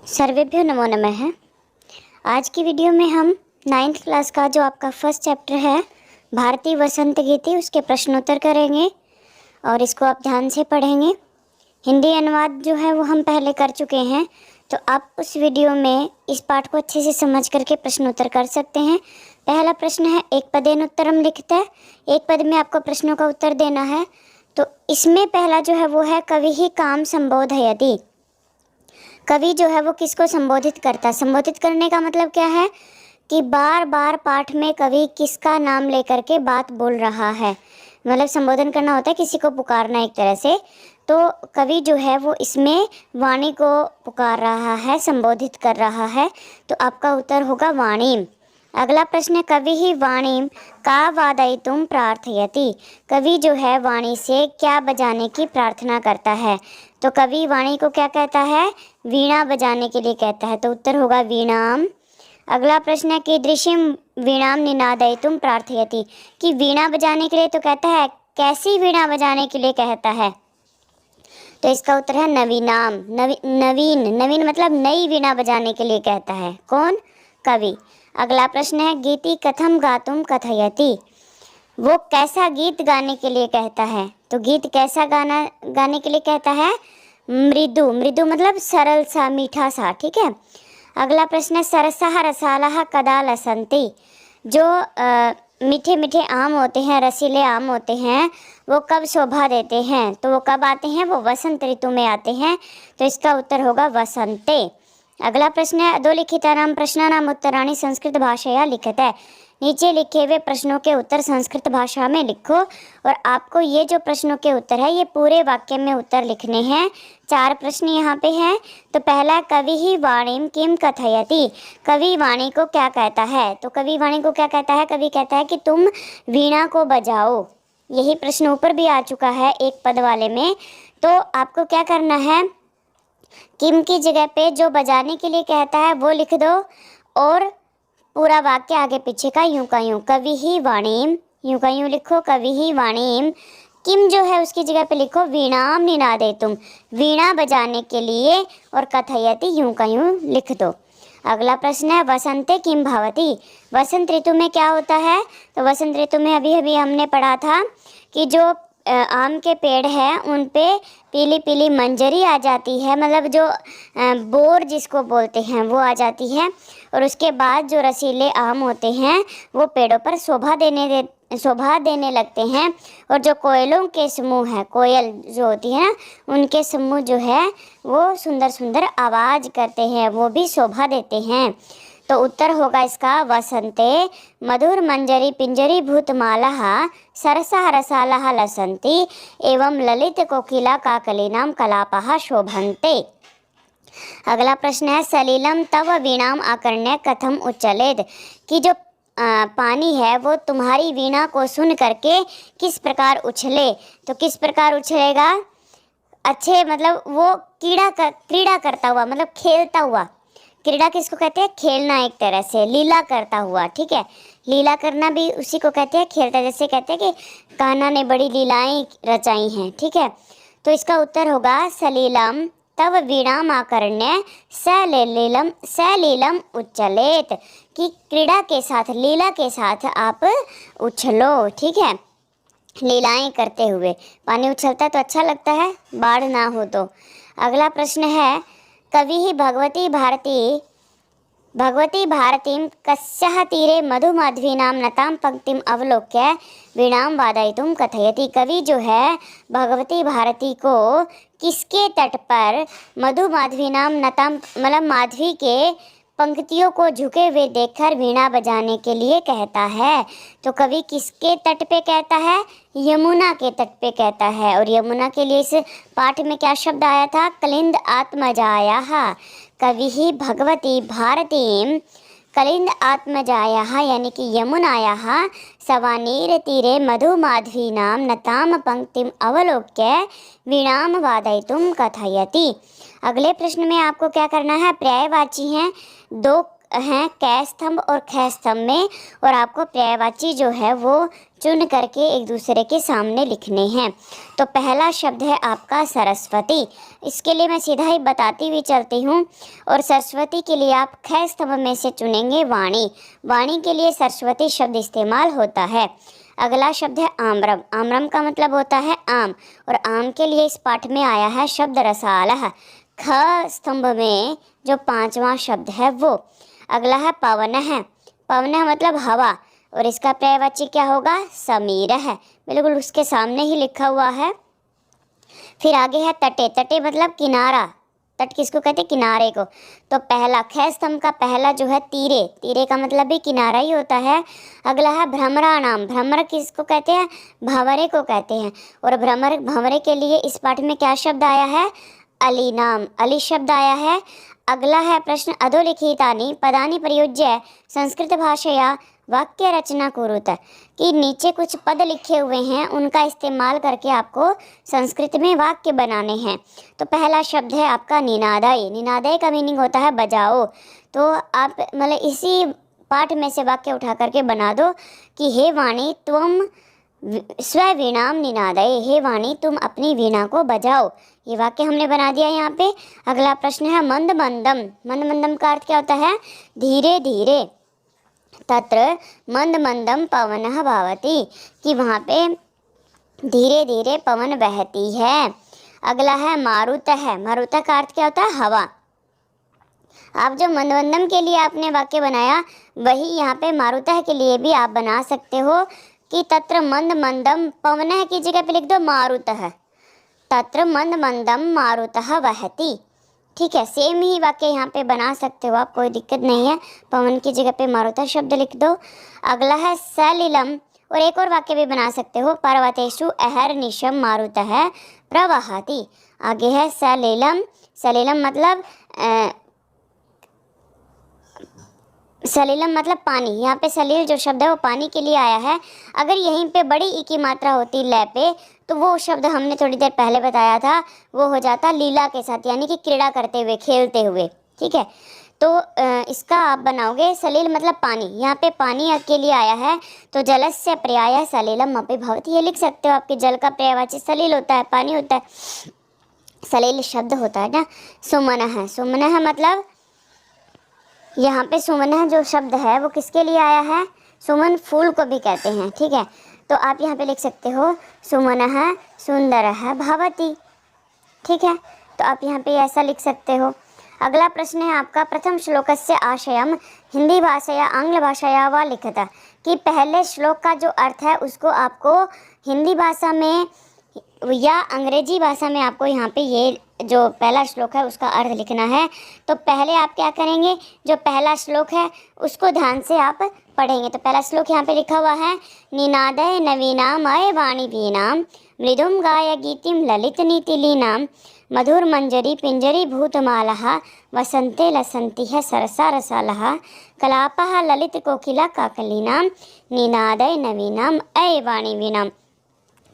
सर्वेभ्यो नमो नमः। आज की वीडियो में हम 9th क्लास का जो आपका फर्स्ट चैप्टर है भारतीय वसंत गीति उसके प्रश्नोत्तर करेंगे और इसको आप ध्यान से पढ़ेंगे। हिंदी अनुवाद जो है वो हम पहले कर चुके हैं, तो आप उस वीडियो में इस पाठ को अच्छे से समझ करके प्रश्नोत्तर कर सकते हैं। पहला प्रश्न है एक पदेन उत्तरम लिखित है। एक पद में आपको प्रश्नों का उत्तर देना है। तो इसमें पहला जो है वो है कवि ही काम संबोधयति। कवि जो है वो किसको संबोधित करता है? संबोधित करने का मतलब क्या है कि बार बार पाठ में कवि किसका नाम लेकर के बात बोल रहा है, मतलब संबोधन करना होता है किसी को पुकारना एक तरह से। तो कवि जो है वो इसमें वाणी को पुकार रहा है, संबोधित कर रहा है। तो आपका उत्तर होगा वाणी। अगला प्रश्न है कवि ही वाणीम का वादयितुम प्रार्थयति। कवि जो है वाणी से क्या बजाने की प्रार्थना करता है? तो कवि वाणी को क्या कहता है? वीणा बजाने के लिए कहता है। तो उत्तर होगा वीणाम। अगला प्रश्न है कीदृशीम वीणाम निनादयितुम प्रार्थयति। कि वीणा बजाने के लिए तो कहता है, कैसी वीणा बजाने के लिए कहता है? तो इसका उत्तर है नवीनाम। नवीन नवीन मतलब नई वीणा बजाने के लिए कहता है। कौन? कवि। अगला प्रश्न है गीति कथम गातुम कथयति। वो कैसा गीत गाने के लिए कहता है? तो गीत कैसा गाने के लिए कहता है? मृदु। मृदु मतलब सरल सा, मीठा सा। ठीक है। अगला प्रश्न है सरसः रसालः कदा लसन्ति। जो मीठे मीठे आम होते हैं, रसीले आम होते हैं, वो कब शोभा देते हैं? तो वो कब आते हैं? वो वसंत ऋतु में आते हैं। तो इसका उत्तर होगा वसंते। अगला प्रश्न है अधोलिखितानां प्रश्नानाम् उत्तराणि संस्कृत भाषया लिखित है। नीचे लिखे हुए प्रश्नों के उत्तर संस्कृत भाषा में लिखो। और आपको ये जो प्रश्नों के उत्तर है ये पूरे वाक्य में उत्तर लिखने हैं। 4 प्रश्न यहाँ पे हैं। तो पहला कवि ही वाणीम किम कथयति। कवि वाणी को क्या कहता है? तो कवि वाणी को क्या कहता है? कवि कहता है कि तुम वीणा को बजाओ। यही प्रश्न ऊपर भी आ चुका है एक पद वाले में। तो आपको क्या करना है, किम की जगह पे जो बजाने के लिए कहता है वो लिख दो और पूरा वाक्य आगे पीछे का यूं का यूं। कवि ही वाणीम, यूं का यूं लिखो। कवि ही वाणीम किम जो है उसकी जगह पे लिखो वीणाम निनादेतुम, वीणा बजाने के लिए। और कथयति यूं का यूं लिख दो। अगला प्रश्न है वसंते किम भवति। वसंत ऋतु में क्या होता है? तो वसंत ऋतु में अभी अभी हमने पढ़ा था कि जो आम के पेड़ हैं उन पे पीली पीली मंजरी आ जाती है, मतलब जो बोर जिसको बोलते हैं वो आ जाती है। और उसके बाद जो रसीले आम होते हैं वो पेड़ों पर शोभा देने लगते हैं। और जो कोयलों के समूह है, कोयल जो होती है ना, उनके समूह जो है वो सुंदर सुंदर आवाज़ करते हैं, वो भी शोभा देते हैं। तो उत्तर होगा इसका वसंते मधुर मंजरी पिंजरी भूतमालाः सरसः रसालः लसन्ति एवं ललित कोकिला काकलीनां कलापः शोभन्ते। अगला प्रश्न है सलीलम तव वीणाम आकर्ण्य कथम उच्चलेत। कि जो पानी है वो तुम्हारी वीणा को सुन करके किस प्रकार उछले। तो किस प्रकार उछलेगा? अच्छे, मतलब वो क्रीड़ा करता हुआ, मतलब खेलता हुआ। क्रीड़ा किसको कहते हैं? खेलना एक तरह से, लीला करता हुआ। ठीक है। लीला करना भी उसी को कहते हैं, खेलता। जैसे कहते हैं कि कान्हा ने बड़ी लीलाएं रचाई हैं। ठीक है। तो इसका उत्तर होगा सलीलम तव वीणाम आकर्ण्य सलीलम उच्चलेत। कि क्रीड़ा के साथ, लीला के साथ आप उछलो। ठीक है। लीलाएं करते हुए। पानी उछलता तो अच्छा लगता है, बाढ़ ना हो तो। अगला प्रश्न है कवि ही भगवती भारतीं कस्याः तीरे मधुमाधवीनां नतां पंक्तिम अवलोक्य वीणाम वादयितुम कथयति। कवि जो है भगवती भारती को किसके तट पर मधुमाधवीनां नतां, मतलब माधवी के पंक्तियों को झुके हुए देखकर वीणा बजाने के लिए कहता है। तो कवि किसके तट पे कहता है? यमुना के तट पे कहता है। और यमुना के लिए इस पाठ में क्या शब्द आया था? कलिंद आत्मजायाः। कवि ही भगवती भारतीं कलिंद आत्मजायाः यानी कि यमुनायाः सवानीर तीरे मधुमाधवीनां नतां पंक्तिम अवलोक्य वीणाम वादयितुम कथयति। अगले प्रश्न में आपको क्या करना है? पर्यायवाची हैं 2 हैं कै स्तंभ और ख स्तंभ में, और आपको पर्यायवाची जो है वो चुन करके एक दूसरे के सामने लिखने हैं। तो पहला शब्द है आपका सरस्वती। इसके लिए मैं सीधा ही बताती हुई चलती हूँ। और सरस्वती के लिए आप ख स्तंभ में से चुनेंगे वाणी। वाणी के लिए सरस्वती शब्द इस्तेमाल होता है। अगला शब्द है आम्रम। आम्रम का मतलब होता है आम, और आम के लिए इस पाठ में आया है शब्द रसालह। ख स्तंभ में जो 5वां शब्द है वो। अगला है पवन है। पवन मतलब हवा, और इसका पर्यायवाची क्या होगा? समीर है। बिल्कुल उसके सामने ही लिखा हुआ है। फिर आगे है तटे। तटे मतलब किनारा। तट किसको कहते हैं? किनारे को। तो पहला ख स्तंभ का पहला जो है तीरे। तीरे का मतलब भी किनारा ही होता है। अगला है भ्रमराणाम। भ्रमर किसको कहते हैं? भंवरे को कहते हैं। और भंवरे के लिए इस पाठ में क्या शब्द आया है? अलीनाम। अली शब्द आया है। अगला है प्रश्न अधोलिखितानि पदानि प्रयुज्य संस्कृत भाषया वाक्य रचना कुरुत, कि नीचे कुछ पद लिखे हुए हैं, उनका इस्तेमाल करके आपको संस्कृत में वाक्य बनाने हैं। तो पहला शब्द है आपका निनादय। निनादय का मीनिंग होता है बजाओ। तो आप मतलब इसी पाठ में से वाक्य उठा करके बना दो कि हे वाणी तुम स्ववीणाम निनादय। हे वाणी तुम अपनी वीणा को बजाओ। ये वाक्य हमने बना दिया यहाँ पे। अगला प्रश्न है मंद मंदम। मंद मंदम का अर्थ क्या होता है? धीरे धीरे। तत्र मंद मंदम पवनः भावति, कि वहाँ पे धीरे धीरे पवन बहती है। अगला है मारुत है। मारुत का अर्थ क्या होता है? हवा। आप जो मंद मंदम के लिए आपने वाक्य बनाया, वही यहाँ पे मारुतः के लिए भी आप बना सकते हो कि तत्र मंद मंदम पवनः की जगह पे लिख दो मारुतः। तत्र मंद मंदम मारुतः वहति। ठीक है, सेम ही वाक्य यहाँ पे बना सकते हो आप, कोई दिक्कत नहीं है। पवन की जगह पे मारुतः शब्द लिख दो। अगला है सलिलम, और एक और वाक्य भी बना सकते हो, पर्वतेषु अहर्निशम मारुतः प्रवहति। आगे है सलिलम। सलिलम मतलब सलिलम मतलब पानी। यहाँ पे सलील जो शब्द है वो पानी के लिए आया है। अगर यहीं पे बड़ी ई की मात्रा होती लय पे, तो वो शब्द हमने थोड़ी देर पहले बताया था, वो हो जाता लीला के साथ, यानी कि क्रीड़ा करते हुए, खेलते हुए। ठीक है, तो इसका आप बनाओगे सलील मतलब पानी। यहाँ पे पानी के लिए आया है, तो जलस्य पर्याय सलिलम अपि भवति, ये लिख सकते हो। आपके जल का पर्यायवाची सलील होता है, पानी होता है, सलील शब्द होता है ना। सुमन है। सुमन है मतलब यहाँ पे सुमन जो शब्द है वो किसके लिए आया है? सुमन फूल को भी कहते हैं। ठीक है, तो आप यहाँ पे लिख सकते हो सुमन सुंदर भवति। ठीक है, तो आप यहाँ पे ऐसा लिख सकते हो। अगला प्रश्न है आपका प्रथम श्लोकस्य आशयम हिंदी भाषया आंग्ल भाषया वा लिखत, कि पहले श्लोक का जो अर्थ है उसको आपको हिंदी भाषा में या अंग्रेजी भाषा में आपको यहाँ पे ये जो पहला श्लोक है उसका अर्थ लिखना है। तो पहले आप क्या करेंगे? जो पहला श्लोक है उसको ध्यान से आप पढ़ेंगे। तो पहला श्लोक यहाँ पे लिखा हुआ है, निनादय नवीनाम अय वाणी वीणाम मृदुम गाय गीतिम ललित नीतिलीनाम मधुर मंजरी पिंजरी भूतमालः वसंते लसंती है सरसा रसालः कलापः ललित कोकिला काकलीनाम निनादय नवीनाम अय वाणी वीणाम।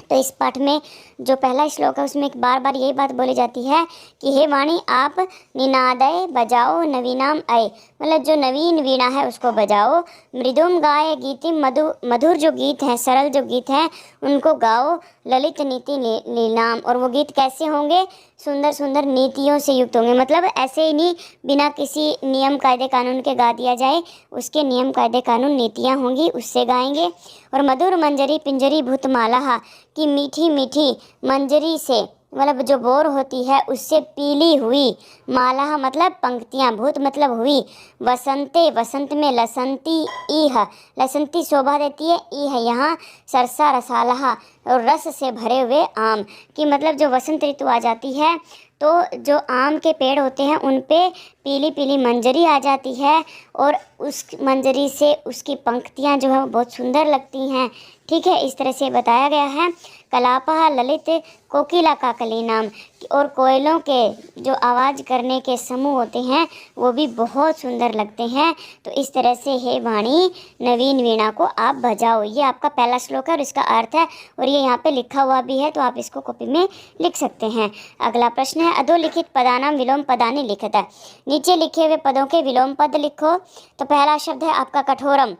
तो इस पाठ में जो पहला श्लोक है उसमें बार बार यही बात बोली जाती है कि हे वाणी आप निनादय बजाओ नवीनाम अय, मतलब जो नवीन वीणा है उसको बजाओ। मृदुम गाय गीतिम मधुर जो गीत हैं, सरल जो गीत हैं उनको गाओ। ललित नीति लीलाम, और वो गीत कैसे होंगे? सुंदर सुंदर नीतियों से युक्त होंगे। मतलब ऐसे ही नहीं बिना किसी नियम कायदे कानून के गा दिया जाए, उसके नियम कायदे कानून नीतियाँ होंगी उससे गाएंगे। और मधुर मंजरी पिंजरी भूतमाला, की मीठी मीठी मंजरी से मतलब जो बोर होती है उससे पीली हुई, माला मतलब पंक्तियाँ, भूत मतलब हुई, वसंते वसंत में लसंती ईह, लसंती शोभा देती है, ईह यहाँ सरसा रसालहा और रस से भरे हुए आम, कि मतलब जो वसंत ऋतु आ जाती है तो जो आम के पेड़ होते हैं उन पे पीली पीली मंजरी आ जाती है, और उस मंजरी से उसकी पंक्तियाँ जो है वो बहुत सुंदर लगती हैं। ठीक है, इस तरह से बताया गया है। कलापः ललित कोकिला काकली नाम, और कोयलों के जो आवाज़ करने के समूह होते हैं वो भी बहुत सुंदर लगते हैं। तो इस तरह से हे वाणी नवीन वीणा को आप बजाओ। ये आपका पहला श्लोक है और इसका अर्थ है, और ये यहाँ पे लिखा हुआ भी है, तो आप इसको कॉपी में लिख सकते हैं। अगला प्रश्न है अधोलिखित पदानाम विलोम पदानि लिखत है। नीचे लिखे हुए पदों के विलोम पद लिखो। तो पहला शब्द है आपका कठोरम।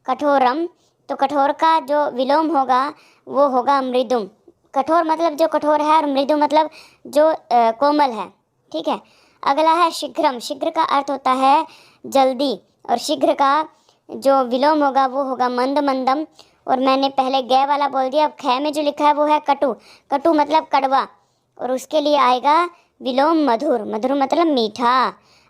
कठोरम, तो कठोर का जो विलोम होगा वो होगा मृदुम। कठोर मतलब जो कठोर है और मृदु मतलब जो कोमल है, ठीक है। अगला है शीघ्रम। शीघ्र का अर्थ होता है जल्दी, और शीघ्र का जो विलोम होगा वो होगा मंद मंदम। और मैंने पहले ग वाला बोल दिया, अब ख में जो लिखा है वो है कटु। कटु मतलब कड़वा, और उसके लिए आएगा विलोम मधुर। मधुर मतलब मीठा।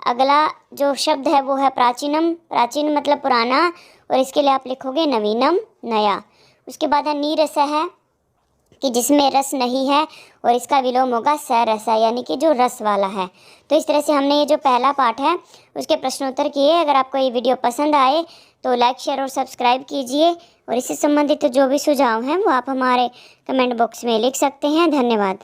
अगला जो शब्द है वो है प्राचीनम। प्राचीन मतलब पुराना, और इसके लिए आप लिखोगे नवीनम, नया। उसके बाद है नीरस है कि जिसमें रस नहीं है, और इसका विलोम होगा सरस, यानी कि जो रस वाला है। तो इस तरह से हमने ये जो पहला पार्ट है उसके प्रश्नोत्तर किए। अगर आपको ये वीडियो पसंद आए तो लाइक, शेयर और सब्सक्राइब कीजिए, और इससे संबंधित जो भी सुझाव हैं वो आप हमारे कमेंट बॉक्स में लिख सकते हैं। धन्यवाद।